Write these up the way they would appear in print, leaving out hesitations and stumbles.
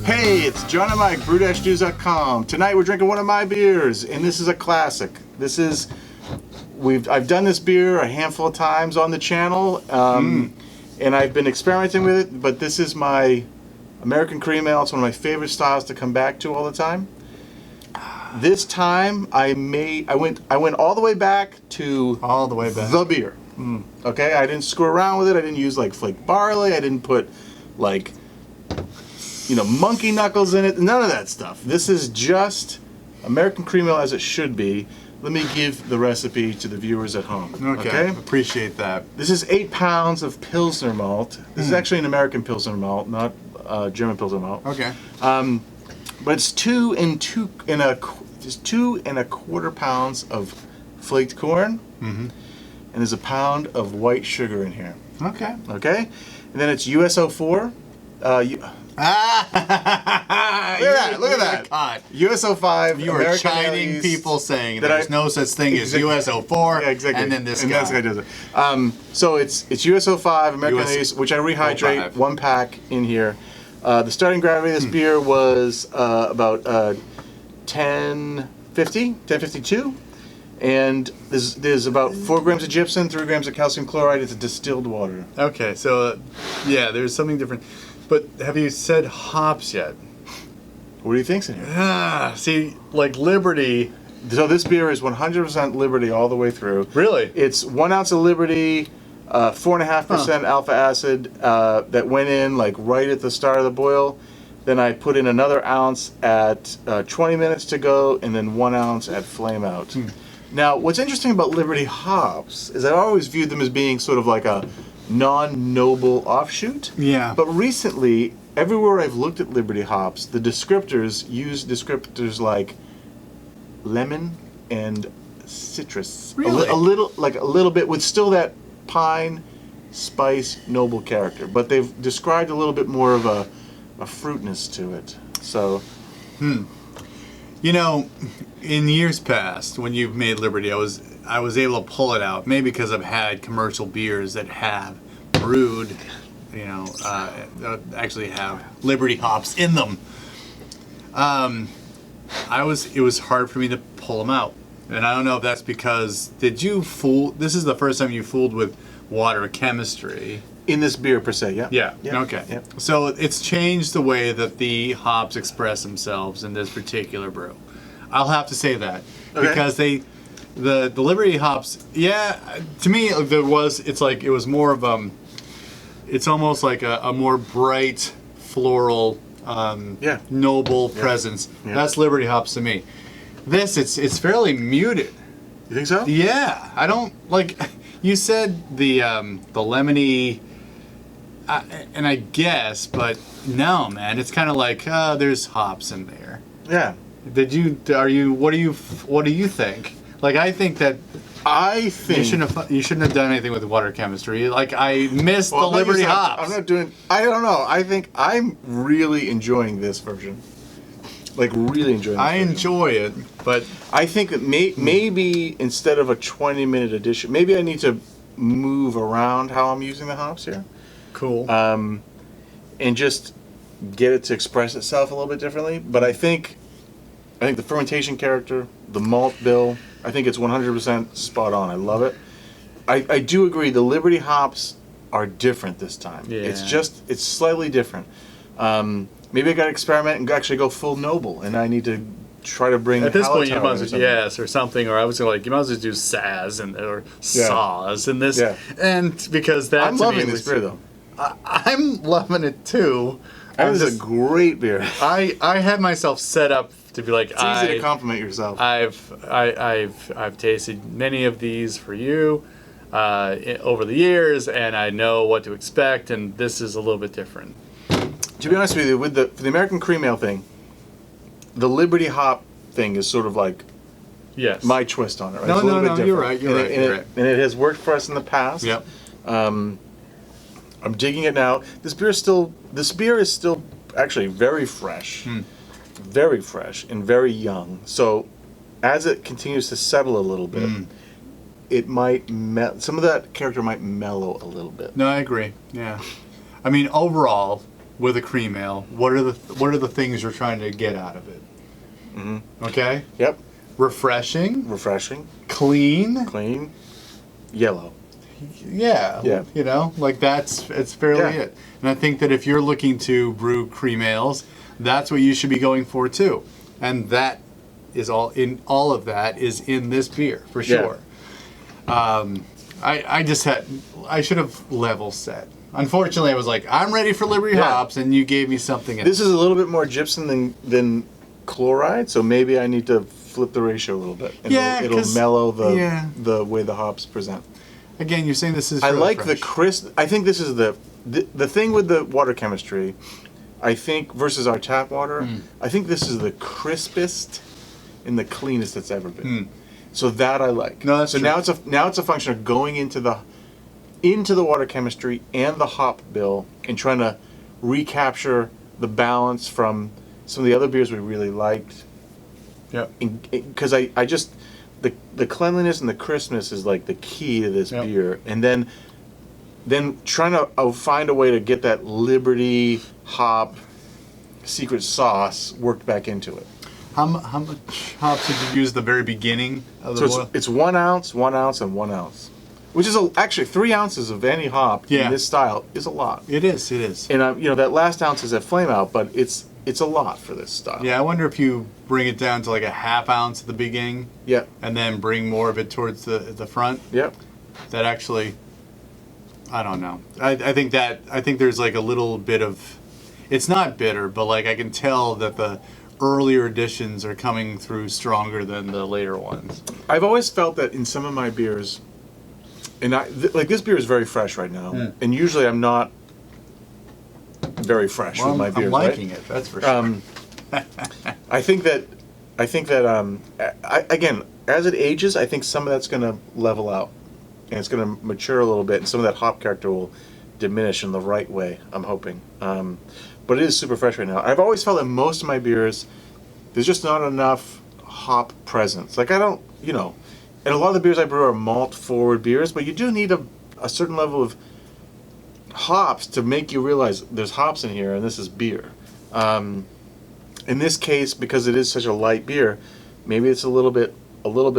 Hey, it's John and Mike, brew-news.com. Tonight we're drinking one of my beers, and this is a classic. I've done this beer a handful of times on the channel, and I've been experimenting with it, but this is my American cream ale. It's one of my favorite styles to come back to all the time. This time I went all the way back to the beer. Okay, I didn't screw around with it. I didn't use like flaked barley. I didn't put like monkey knuckles in it. None of that stuff. This is just American cream ale as it should be. Let me give the recipe to the viewers at home. Okay? Appreciate that. This is 8 pounds of Pilsner malt. This is actually an American Pilsner malt, not German Pilsner malt. Okay. But it's 2 1/4 pounds of flaked corn, and there's a pound of white sugar in here. Okay. Okay, and then it's USO4. Look at that! God. USO5. You are chiding people saying there's no such thing as USO4, yeah, exactly. and then this guy does it. So it's USO5 American Ace, which I rehydrate 1 pack in here. The starting gravity of this beer was about 1052, and there's about 4 grams of gypsum, 3 grams of calcium chloride. It's a distilled water. Okay, so yeah, there's something different. But have you said hops yet? What do you think's in here? See, like Liberty. So this beer is 100% Liberty all the way through. Really? It's 1 ounce of Liberty, 4.5% alpha acid that went in like right at the start of the boil. Then I put in another ounce at 20 minutes to go, and then 1 ounce at flame out. Now, what's interesting about Liberty hops is I've always viewed them as being sort of like a non-noble offshoot. Yeah. But recently, everywhere I've looked at Liberty hops, the descriptors use descriptors like lemon and citrus. Really? A little bit with still that pine, spice, noble character. But they've described a little bit more of a fruitness to it. So, You know, in years past, when you've made Liberty, I was able to pull it out. Maybe because I've had commercial beers that have brewed, actually have Liberty hops in them. It was hard for me to pull them out, and I don't know if that's because this is the first time you fooled with water chemistry. in this beer per se, yeah. Yeah. Okay. Yeah. So it's changed the way that the hops express themselves in this particular brew. I'll have to say that because the Liberty hops, to me it was more of it's almost like a more bright floral noble presence. Yeah. That's Liberty hops to me. This it's fairly muted. You think so? Yeah, I don't like. You said the lemony, and I guess, but no, man, it's kind of like there's hops in there. Yeah. What do you think? Like, I think that you shouldn't have done anything with the water chemistry. Like, I missed the Liberty hops. I don't know. I think I'm really enjoying this version. Like, really enjoying it. I enjoy it, but I think that maybe instead of a 20-minute addition, maybe I need to move around how I'm using the hops here. cool. And just get it to express itself a little bit differently. But I think the fermentation character, the malt bill, I think it's 100% spot on. I love it. I do agree. The Liberty hops are different this time. Yeah. It's slightly different. Maybe I got to experiment and actually go full noble, and I need to try to bring. At this point, you halitones might as well or something, or I was like, you might as well do Saz or Saws and this, and because that I'm loving this beer though. I'm loving it too. This is a great beer. I had myself set up to be like, it's easy to compliment yourself. I've tasted many of these for you over the years, and I know what to expect, and this is a little bit different. To be honest with you, for the American cream ale thing, the Liberty hop thing is sort of like my twist on it. Right? No, it's a little bit different. you're right. You're right. And it has worked for us in the past. Yep. I'm digging it now. This beer is still actually very fresh. Very fresh and very young. So as it continues to settle a little bit, it might some of that character might mellow a little bit. No, I agree. Yeah. I mean, overall, with a cream ale, what are the things you're trying to get out of it? Mm-hmm. Okay. Yep. Refreshing. Clean. Yellow. Yeah. Yeah. You know, like it's fairly it. And I think that if you're looking to brew cream ales, that's what you should be going for too. And that is all of that is in this beer for sure. Yeah. I should have level set. Unfortunately, I was like, I'm ready for Liberty hops, and you gave me something else. This is a little bit more gypsum than chloride, so maybe I need to flip the ratio a little bit. And it'll mellow the way the hops present. Again, you're saying this is. I like the crisp. I think this is the thing with the water chemistry. I think versus our tap water, I think this is the crispest and the cleanest it's ever been. So that I like. No, that's so true. now it's a function of going into the water chemistry and the hop bill and trying to recapture the balance from some of the other beers we really liked. Yeah. Because I just the cleanliness and the crispness is like the key to this beer, and then trying to find a way to get that Liberty hop secret sauce worked back into it. How much hops did you use at the very beginning of the boil? It's 1 ounce, 1 ounce, and 1 ounce. Which is actually 3 ounces of any hop in this style is a lot. It is. And that last ounce is at flame out, but it's a lot for this style. Yeah, I wonder if you bring it down to like a half ounce at the beginning. Yeah. And then bring more of it towards the front. Yep. That actually, I don't know. I think there's like a little bit of, it's not bitter, but like I can tell that the earlier additions are coming through stronger than the later ones. I've always felt that in some of my beers, and like this beer is very fresh right now, and usually I'm not very fresh with my beers. I'm liking it, that's for sure. I think that again, as it ages, I think some of that's going to level out, and it's going to mature a little bit, and some of that hop character will diminish in the right way. I'm hoping, but it is super fresh right now. I've always felt that most of my beers, there's just not enough hop presence. Like I don't, and a lot of the beers I brew are malt forward beers, but you do need a certain level of hops to make you realize there's hops in here and this is beer. In this case, because it is such a light beer, maybe it's a little bit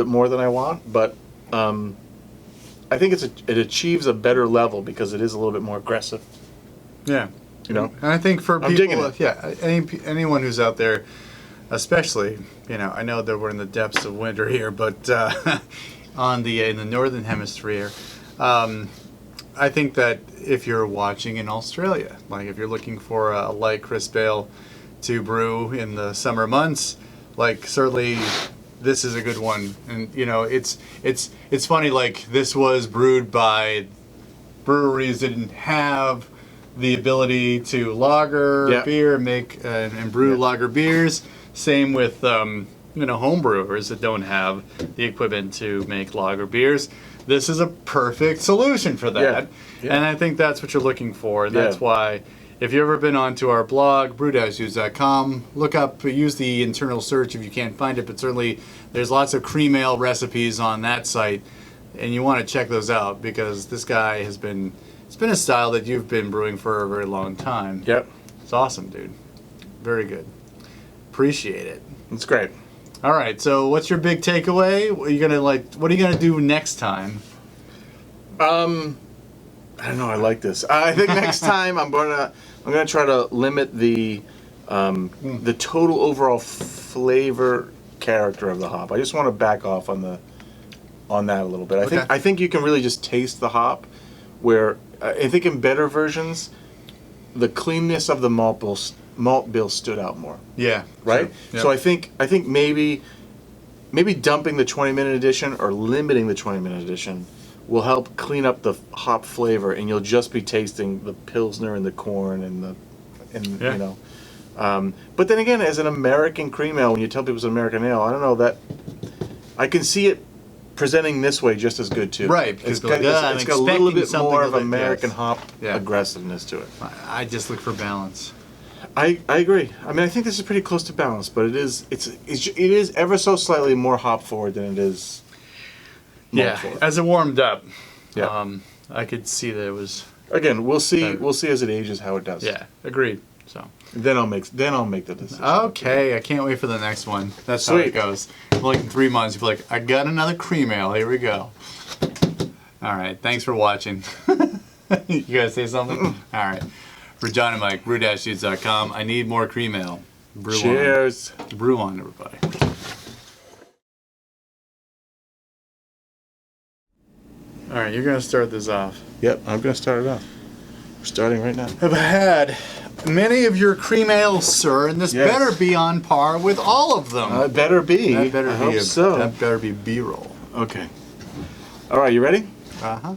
more than I want, but I think it achieves a better level because it is a little bit more aggressive. Yeah. And I think for I'm digging people, it. anyone who's out there, especially, I know that we're in the depths of winter here, but in the northern hemisphere, I think that if you're watching in Australia, like if you're looking for a light crisp ale to brew in the summer months, like certainly this is a good one. And it's funny, like this was brewed by breweries that didn't have the ability to lager beer, make and brew lager beers. Same with home brewers that don't have the equipment to make lager beers. This is a perfect solution for that. Yeah. And I think that's what you're looking for. And that's why, if you've ever been onto our blog, brewdashuse.com, use the internal search if you can't find it, but certainly there's lots of cream ale recipes on that site, and you want to check those out because this guy it's been a style that you've been brewing for a very long time. Yep. It's awesome, dude. Very good. Appreciate it. It's great. All right, so what's your big takeaway? What are you gonna do next time? I don't know. I like this. I think next time I'm gonna try to limit the total overall flavor character of the hop. I just want to back off on that a little bit. I think you can really just taste the hop. Where I think in better versions, the cleanness of the malt bill stood out more. Yeah. Right? Sure. Yep. So I think maybe dumping the 20-minute edition or limiting the 20-minute edition will help clean up the hop flavor, and you'll just be tasting the Pilsner and the corn but then again, as an American cream ale, when you tell people it's an American ale, I don't know that I can see it presenting this way just as good too. Right, because it's got a little bit more of American hop aggressiveness to it. I just look for balance. I agree. I mean, I think this is pretty close to balance, but it is ever so slightly more hop forward than it is malt forward. As it warmed up, yeah. I could see that it was. Again, we'll see as it ages how it does. Yeah, agreed. So. Then I'll make the decision. Okay, I can't wait for the next one. That's how it Sweet. goes. Like in 3 months, you'll be like, I got another cream ale. Here we go. All right, thanks for watching. You guys say something? All right. For John and Mike, brew-dudes.com. I need more cream ale. Brew Cheers. on. Brew on, everybody. All right, you're going to start this off. Yep, I'm gonna start it off. We're starting right now. I've had many of your cream ales, sir, and this Yes. better be on par with all of them. It better be. That better I be hope so. That better be B-roll. Okay. All right, you ready? Uh-huh.